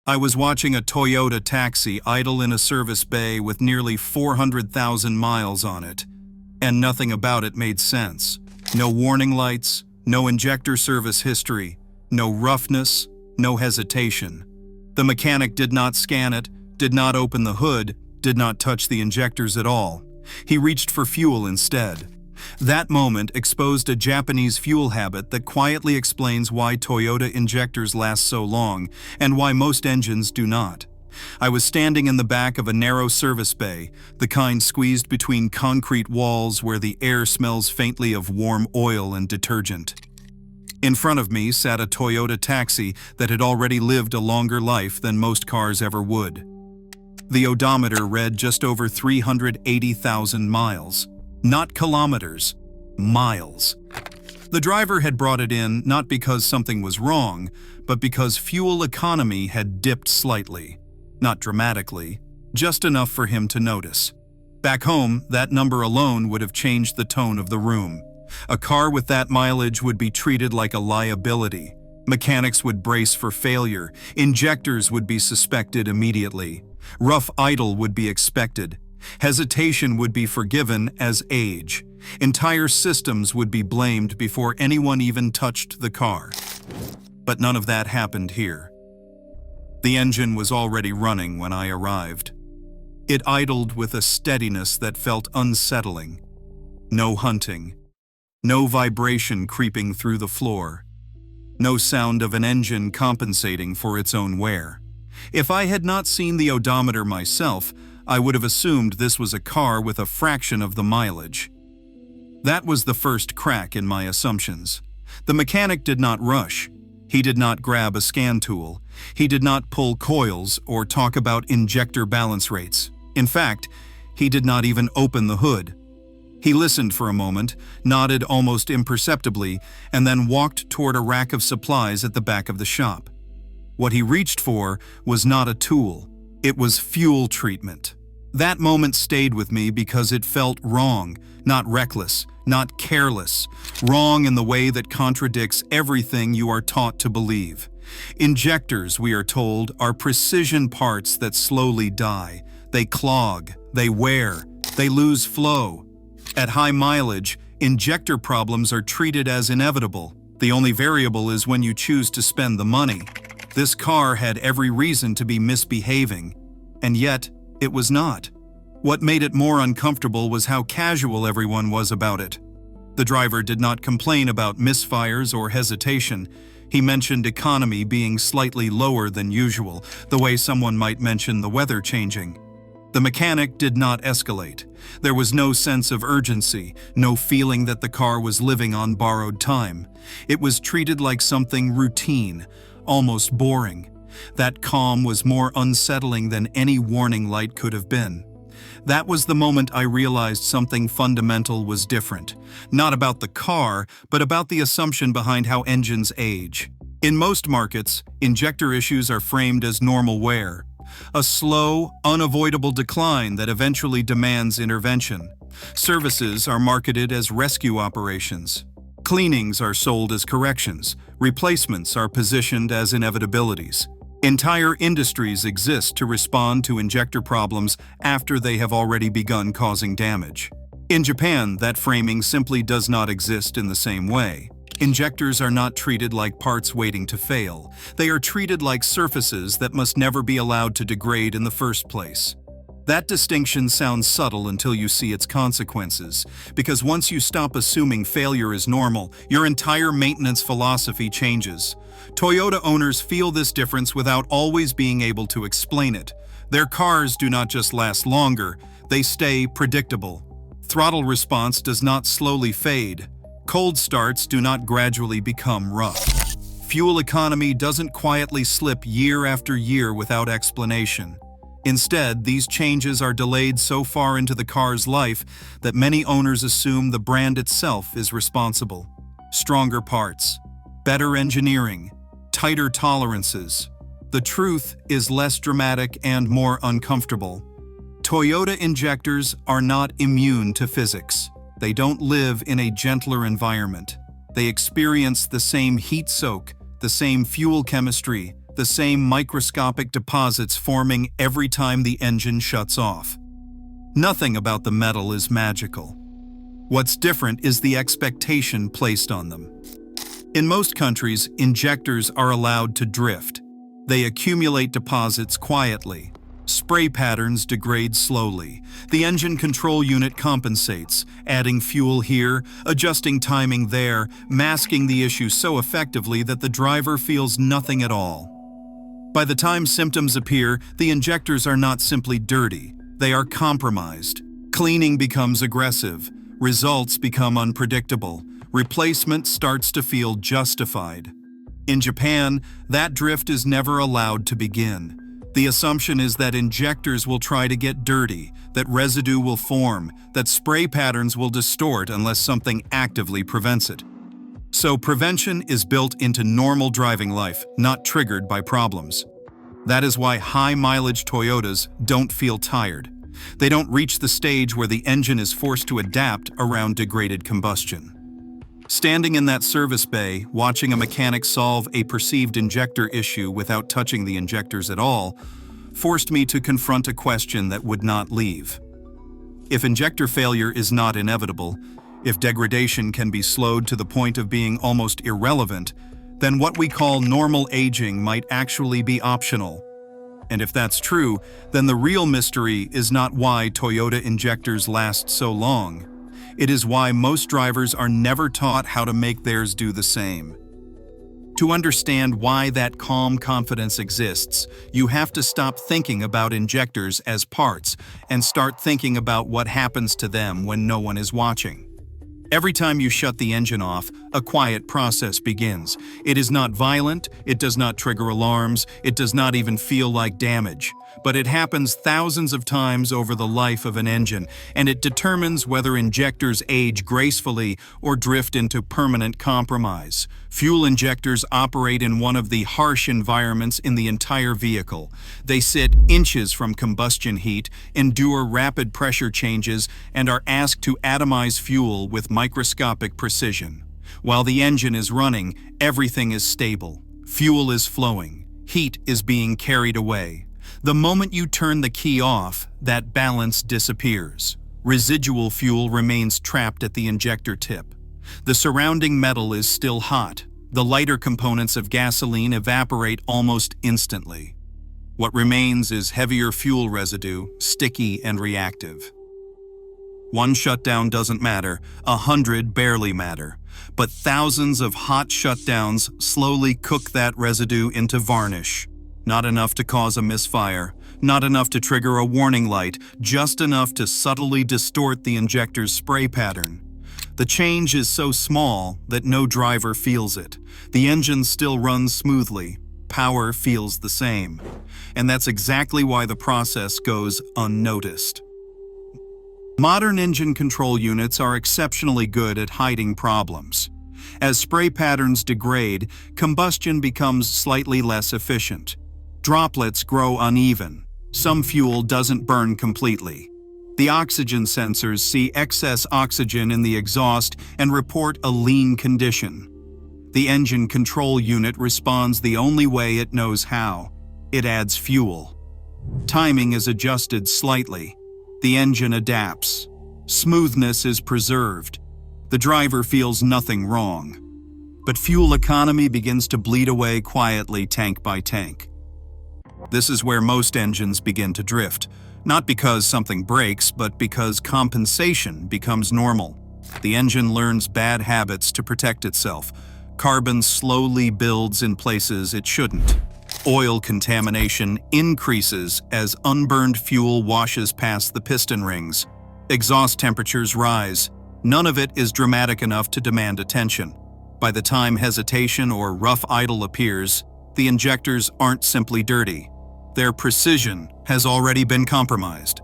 I was watching a Toyota taxi idle in a service bay with nearly 400,000 miles on it, and nothing about it made sense. No warning lights, no injector service history, no roughness, no hesitation. The mechanic did not scan it, did not open the hood, did not touch the injectors at all. He reached for fuel instead. That moment exposed a Japanese fuel habit that quietly explains why Toyota injectors last so long and why most engines do not. I was standing in the back of a narrow service bay, the kind squeezed between concrete walls where the air smells faintly of warm oil and detergent. In front of me sat a Toyota taxi that had already lived a longer life than most cars ever would. The odometer read just over 380,000 miles. Not kilometers, miles. The driver had brought it in not because something was wrong, but because fuel economy had dipped slightly. Not dramatically, just enough for him to notice. Back home, that number alone would have changed the tone of the room. A car with that mileage would be treated like a liability. Mechanics would brace for failure. Injectors would be suspected immediately. Rough idle would be expected. Hesitation would be forgiven as age. Entire systems would be blamed before anyone even touched the car. But none of that happened here. The engine was already running when I arrived. It idled with a steadiness that felt unsettling. No hunting. No vibration creeping through the floor. No sound of an engine compensating for its own wear. If I had not seen the odometer myself, I would have assumed this was a car with a fraction of the mileage. That was the first crack in my assumptions. The mechanic did not rush. He did not grab a scan tool. He did not pull coils or talk about injector balance rates. In fact, he did not even open the hood. He listened for a moment, nodded almost imperceptibly, and then walked toward a rack of supplies at the back of the shop. What he reached for was not a tool. It was fuel treatment. That moment stayed with me because it felt wrong, not reckless, not careless. Wrong in the way that contradicts everything you are taught to believe. Injectors, we are told, are precision parts that slowly die. They clog, they wear, they lose flow. At high mileage, injector problems are treated as inevitable. The only variable is when you choose to spend the money. This car had every reason to be misbehaving, and yet it was not. What made it more uncomfortable was how casual everyone was about it. The driver did not complain about misfires or hesitation. He mentioned economy being slightly lower than usual, the way someone might mention the weather changing. The mechanic did not escalate. There was no sense of urgency, no feeling that the car was living on borrowed time. It was treated like something routine, almost boring. That calm was more unsettling than any warning light could have been. That was the moment I realized something fundamental was different. Not about the car, but about the assumption behind how engines age. In most markets, injector issues are framed as normal wear. A slow, unavoidable decline that eventually demands intervention. Services are marketed as rescue operations. Cleanings are sold as corrections. Replacements are positioned as inevitabilities. Entire industries exist to respond to injector problems after they have already begun causing damage. In Japan, that framing simply does not exist in the same way. Injectors are not treated like parts waiting to fail. They are treated like surfaces that must never be allowed to degrade in the first place. That distinction sounds subtle until you see its consequences, because once you stop assuming failure is normal, your entire maintenance philosophy changes. Toyota owners feel this difference without always being able to explain it. Their cars do not just last longer, they stay predictable. Throttle response does not slowly fade. Cold starts do not gradually become rough. Fuel economy doesn't quietly slip year after year without explanation. Instead, these changes are delayed so far into the car's life that many owners assume the brand itself is responsible. Stronger parts, better engineering, tighter tolerances. The truth is less dramatic and more uncomfortable. Toyota injectors are not immune to physics. They don't live in a gentler environment. They experience the same heat soak, the same fuel chemistry, the same microscopic deposits forming every time the engine shuts off. Nothing about the metal is magical. What's different is the expectation placed on them. In most countries, injectors are allowed to drift. They accumulate deposits quietly. Spray patterns degrade slowly. The engine control unit compensates, adding fuel here, adjusting timing there, masking the issue so effectively that the driver feels nothing at all. By the time symptoms appear, the injectors are not simply dirty. They are compromised. Cleaning becomes aggressive. Results become unpredictable. Replacement starts to feel justified. In Japan, that drift is never allowed to begin. The assumption is that injectors will try to get dirty, that residue will form, that spray patterns will distort unless something actively prevents it. So prevention is built into normal driving life, not triggered by problems. That is why high-mileage Toyotas don't feel tired. They don't reach the stage where the engine is forced to adapt around degraded combustion. Standing in that service bay, watching a mechanic solve a perceived injector issue without touching the injectors at all, forced me to confront a question that would not leave. If injector failure is not inevitable, if degradation can be slowed to the point of being almost irrelevant, then what we call normal aging might actually be optional. And if that's true, then the real mystery is not why Toyota injectors last so long. It is why most drivers are never taught how to make theirs do the same. To understand why that calm confidence exists, you have to stop thinking about injectors as parts and start thinking about what happens to them when no one is watching. Every time you shut the engine off, a quiet process begins. It is not violent, it does not trigger alarms, it does not even feel like damage. But it happens thousands of times over the life of an engine, and it determines whether injectors age gracefully or drift into permanent compromise. Fuel injectors operate in one of the harsh environments in the entire vehicle. They sit inches from combustion heat, endure rapid pressure changes, and are asked to atomize fuel with microscopic precision. While the engine is running, everything is stable. Fuel is flowing. Heat is being carried away. The moment you turn the key off, that balance disappears. Residual fuel remains trapped at the injector tip. The surrounding metal is still hot. The lighter components of gasoline evaporate almost instantly. What remains is heavier fuel residue, sticky and reactive. One shutdown doesn't matter, 100 barely matter. But thousands of hot shutdowns slowly cook that residue into varnish. Not enough to cause a misfire, not enough to trigger a warning light, just enough to subtly distort the injector's spray pattern. The change is so small that no driver feels it. The engine still runs smoothly. Power feels the same. And that's exactly why the process goes unnoticed. Modern engine control units are exceptionally good at hiding problems. As spray patterns degrade, combustion becomes slightly less efficient. Droplets grow uneven. Some fuel doesn't burn completely. The oxygen sensors see excess oxygen in the exhaust and report a lean condition. The engine control unit responds the only way it knows how. It adds fuel. Timing is adjusted slightly. The engine adapts. Smoothness is preserved. The driver feels nothing wrong. But fuel economy begins to bleed away quietly tank by tank. This is where most engines begin to drift, not because something breaks, but because compensation becomes normal. The engine learns bad habits to protect itself. Carbon slowly builds in places it shouldn't. Oil contamination increases as unburned fuel washes past the piston rings. Exhaust temperatures rise. None of it is dramatic enough to demand attention. By the time hesitation or rough idle appears, the injectors aren't simply dirty. Their precision has already been compromised.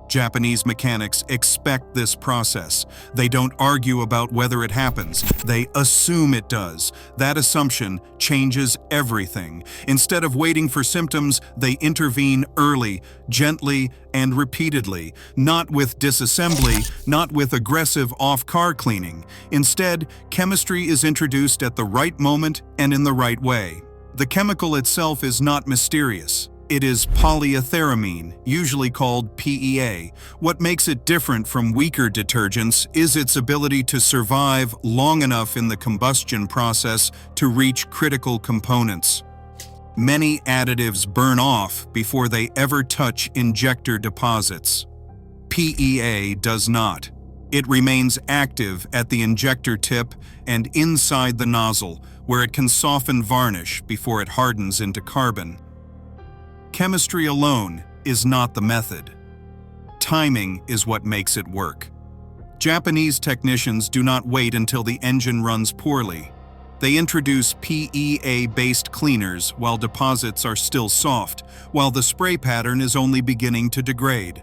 Japanese mechanics expect this process. They don't argue about whether it happens. They assume it does. That assumption changes everything. Instead of waiting for symptoms, they intervene early, gently, and repeatedly. Not with disassembly, not with aggressive off-car cleaning. Instead, chemistry is introduced at the right moment and in the right way. The chemical itself is not mysterious. It is polyetheramine, usually called PEA. What makes it different from weaker detergents is its ability to survive long enough in the combustion process to reach critical components. Many additives burn off before they ever touch injector deposits. PEA does not. It remains active at the injector tip and inside the nozzle, where it can soften varnish before it hardens into carbon. Chemistry alone is not the method. Timing is what makes it work. Japanese technicians do not wait until the engine runs poorly. They introduce PEA-based cleaners while deposits are still soft, while the spray pattern is only beginning to degrade.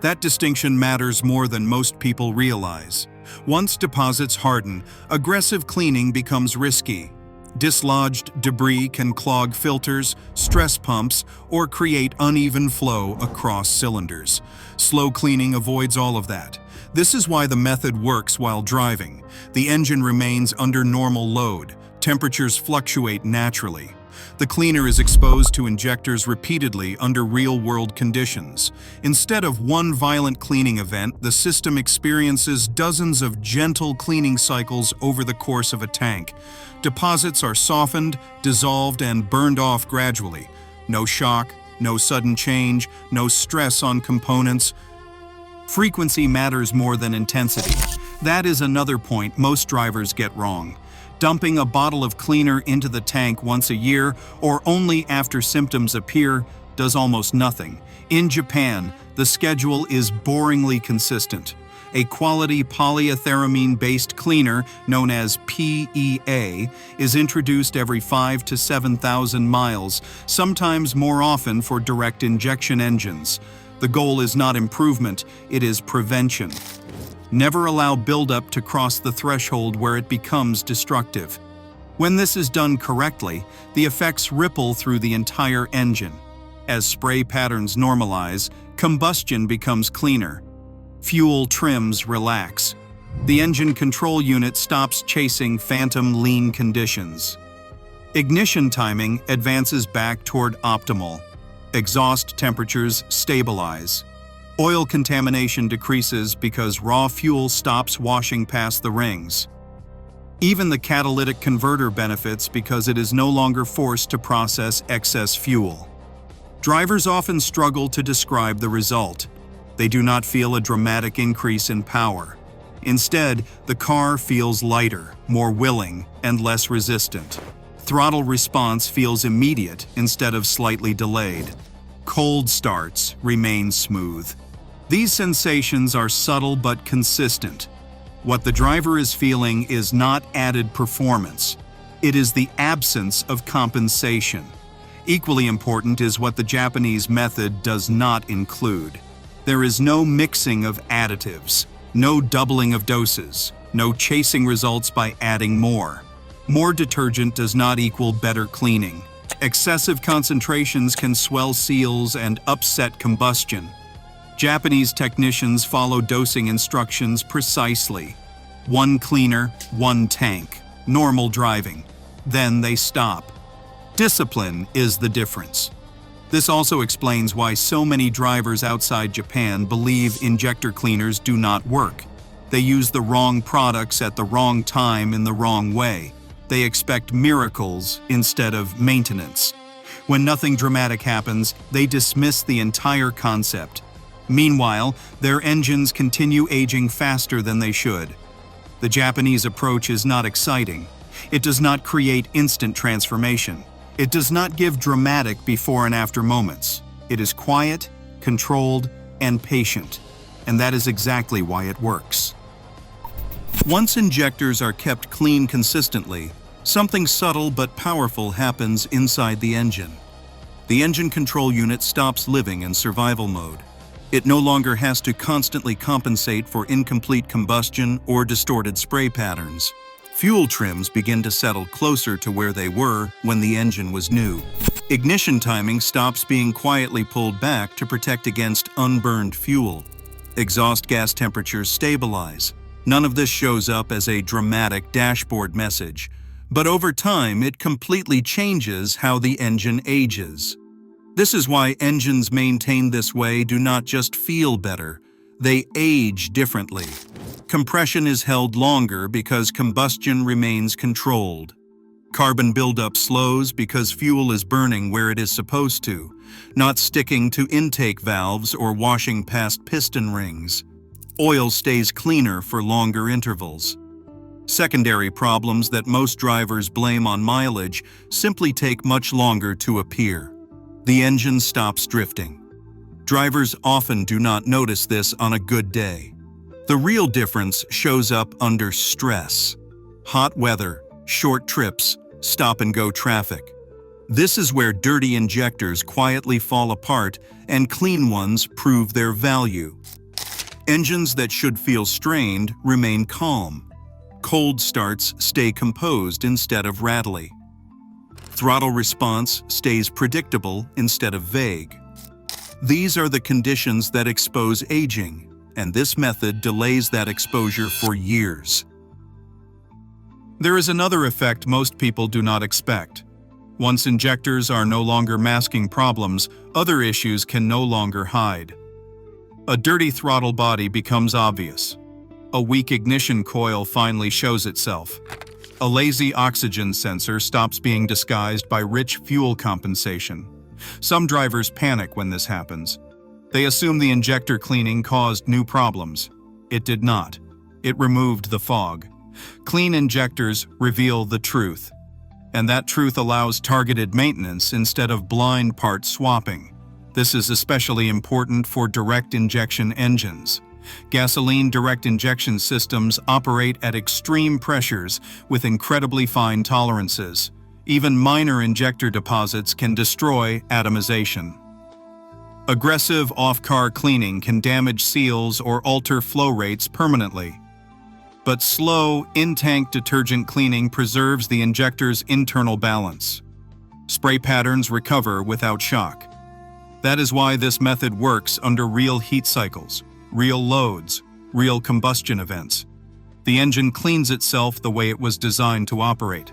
That distinction matters more than most people realize. Once deposits harden, aggressive cleaning becomes risky. Dislodged debris can clog filters, stress pumps, or create uneven flow across cylinders. Slow cleaning avoids all of that. This is why the method works while driving. The engine remains under normal load. Temperatures fluctuate naturally. The cleaner is exposed to injectors repeatedly under real-world conditions. Instead of one violent cleaning event, the system experiences dozens of gentle cleaning cycles over the course of a tank. Deposits are softened, dissolved, and burned off gradually. No shock, no sudden change, no stress on components. Frequency matters more than intensity. That is another point most drivers get wrong. Dumping a bottle of cleaner into the tank once a year or only after symptoms appear does almost nothing. In Japan, the schedule is boringly consistent. A quality polyetheramine-based cleaner, known as PEA, is introduced every 5,000 to 7,000 miles, sometimes more often for direct injection engines. The goal is not improvement, it is prevention. Never allow buildup to cross the threshold where it becomes destructive. When this is done correctly, the effects ripple through the entire engine. As spray patterns normalize, combustion becomes cleaner. Fuel trims relax. The engine control unit stops chasing phantom lean conditions. Ignition timing advances back toward optimal. Exhaust temperatures stabilize. Oil contamination decreases because raw fuel stops washing past the rings. Even the catalytic converter benefits because it is no longer forced to process excess fuel. Drivers often struggle to describe the result. They do not feel a dramatic increase in power. Instead, the car feels lighter, more willing, and less resistant. Throttle response feels immediate instead of slightly delayed. Cold starts remain smooth. These sensations are subtle but consistent. What the driver is feeling is not added performance. It is the absence of compensation. Equally important is what the Japanese method does not include. There is no mixing of additives, no doubling of doses, no chasing results by adding more. More detergent does not equal better cleaning. Excessive concentrations can swell seals and upset combustion. Japanese technicians follow dosing instructions precisely. One cleaner, one tank, normal driving. Then they stop. Discipline is the difference. This also explains why so many drivers outside Japan believe injector cleaners do not work. They use the wrong products at the wrong time in the wrong way. They expect miracles instead of maintenance. When nothing dramatic happens, they dismiss the entire concept. Meanwhile, their engines continue aging faster than they should. The Japanese approach is not exciting. It does not create instant transformation. It does not give dramatic before and after moments. It is quiet, controlled, and patient. And that is exactly why it works. Once injectors are kept clean consistently, something subtle but powerful happens inside the engine. The engine control unit stops living in survival mode. It no longer has to constantly compensate for incomplete combustion or distorted spray patterns. Fuel trims begin to settle closer to where they were when the engine was new. Ignition timing stops being quietly pulled back to protect against unburned fuel. Exhaust gas temperatures stabilize. None of this shows up as a dramatic dashboard message. But over time, it completely changes how the engine ages. This is why engines maintained this way do not just feel better, they age differently. Compression is held longer because combustion remains controlled. Carbon buildup slows because fuel is burning where it is supposed to, not sticking to intake valves or washing past piston rings. Oil stays cleaner for longer intervals. Secondary problems that most drivers blame on mileage simply take much longer to appear. The engine stops drifting. Drivers often do not notice this on a good day. The real difference shows up under stress. Hot weather, short trips, stop-and-go traffic. This is where dirty injectors quietly fall apart and clean ones prove their value. Engines that should feel strained remain calm. Cold starts stay composed instead of rattly. Throttle response stays predictable instead of vague. These are the conditions that expose aging, and this method delays that exposure for years. There is another effect most people do not expect. Once injectors are no longer masking problems, other issues can no longer hide. A dirty throttle body becomes obvious. A weak ignition coil finally shows itself. A lazy oxygen sensor stops being disguised by rich fuel compensation. Some drivers panic when this happens. They assume the injector cleaning caused new problems. It did not. It removed the fog. Clean injectors reveal the truth. And that truth allows targeted maintenance instead of blind part swapping. This is especially important for direct injection engines. Gasoline direct injection systems operate at extreme pressures with incredibly fine tolerances. Even minor injector deposits can destroy atomization. Aggressive off-car cleaning can damage seals or alter flow rates permanently. But slow, in-tank detergent cleaning preserves the injector's internal balance. Spray patterns recover without shock. That is why this method works under real heat cycles, real loads, real combustion events. The engine cleans itself the way it was designed to operate.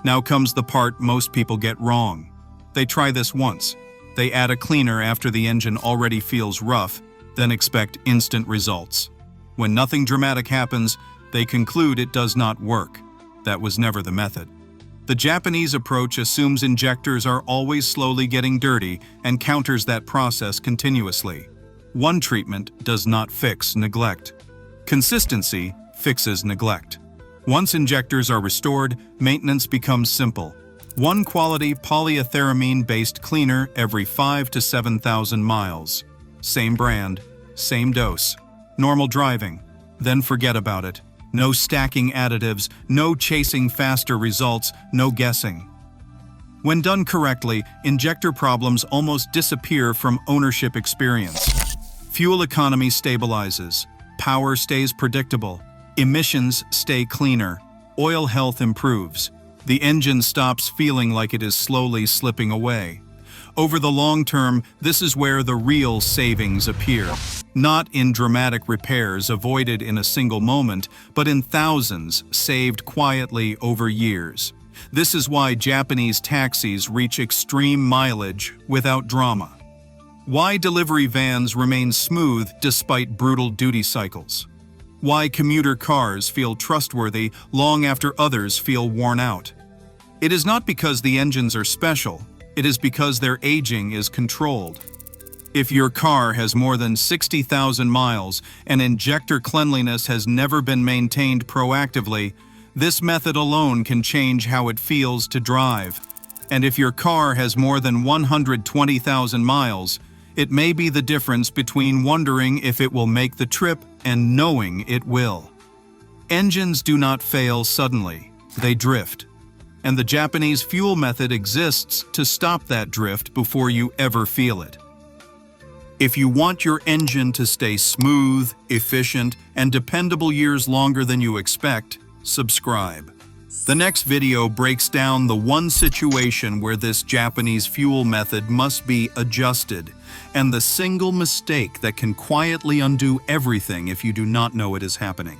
Now comes the part most people get wrong. They try this once. They add a cleaner after the engine already feels rough, then expect instant results. When nothing dramatic happens, they conclude it does not work. That was never the method. The Japanese approach assumes injectors are always slowly getting dirty and counters that process continuously. One treatment does not fix neglect. Consistency fixes neglect. Once injectors are restored, maintenance becomes simple. One quality polyethyramine-based cleaner every 5,000 to 7,000 miles. Same brand, same dose. Normal driving. Then forget about it. No stacking additives, no chasing faster results, no guessing. When done correctly, injector problems almost disappear from ownership experience. Fuel economy stabilizes, power stays predictable, emissions stay cleaner, oil health improves. The engine stops feeling like it is slowly slipping away. Over the long term, this is where the real savings appear. Not in dramatic repairs avoided in a single moment, but in thousands saved quietly over years. This is why Japanese taxis reach extreme mileage without drama. Why delivery vans remain smooth despite brutal duty cycles. Why commuter cars feel trustworthy long after others feel worn out. It is not because the engines are special, it is because their aging is controlled. If your car has more than 60,000 miles and injector cleanliness has never been maintained proactively, this method alone can change how it feels to drive. And if your car has more than 120,000 miles, it may be the difference between wondering if it will make the trip and knowing it will. Engines do not fail suddenly, they drift. And the Japanese fuel method exists to stop that drift before you ever feel it. If you want your engine to stay smooth, efficient, and dependable years longer than you expect, subscribe. The next video breaks down the one situation where this Japanese fuel method must be adjusted, and the single mistake that can quietly undo everything if you do not know it is happening.